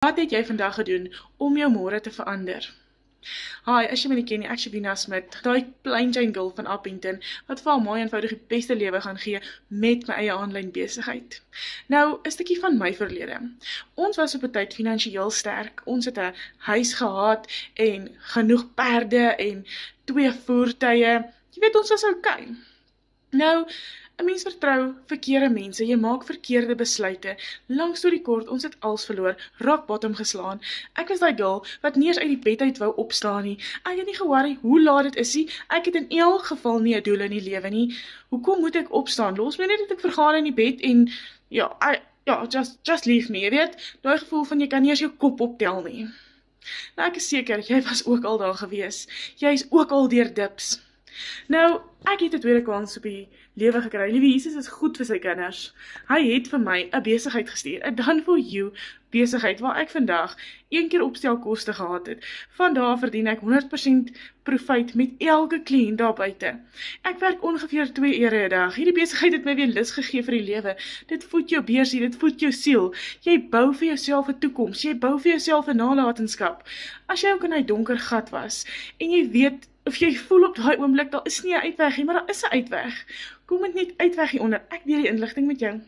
Wat het jy vandag gedoen om jou môre te verander? Hi, as jy my nie ken nie, ek is Shabina Smit, daai plain Jane girl van Appington, wat vir my eenvoudig die beste lewe gaan gee met my eie aanlyn besigheid. Nou, 'n stukkie van my verlede. Ons was op 'n tyd finansiëel sterk. Ons het 'n huis gehad en genoeg perde en 2 voertuie. Jy weet, ons was okay. Nou, 'n mens vertrou verkeerde mense, jy maak verkeerde besluite. Lang storie kort, ons het als verloor, rock bottom geslaan. Ek was daai girl wat nie eens uit die bed uit wou opstaan nie. Ek het nie ge-worry hoe laat dit is nie. Ek het in elk geval nie 'n doel in die lewe nie. Hoekom moet ek opstaan? Los my net dat ek vergaan in die bed en just leave me, jy weet? Daai gevoel van jy kan nie eens jou kop optel nie. Nou, ek is seker, jy was ook al daar gewees. Jy is ook al deur dips. Nou, ek het 'n tweede kans op die lewe gekry. Liewe Jesus is goed vir sy kinders. Hy het vir my 'n besigheid gestuur, 'n done for you besigheid waar ek vandag 1 keer opstelkoste gehad het. Vandaar verdien ek 100% profit met elke kliënt daar buite. Ek werk ongeveer 2 ure 'n dag. Hierdie besigheid het my weer lus gegee vir die lewe. Dit voed jou beursie, dit voed jou siel. Jy bou vir jouself 'n toekoms. Jy bou vir jouself 'n nalatenskap. As jy ook in 'n donker gat was en jy weet of jy voel op daai oomblik, daar is nie 'n uitweg nie, maar daar is 'n uitweg. Kom met net uitweg hieronder. Ek deel die inligting met jou.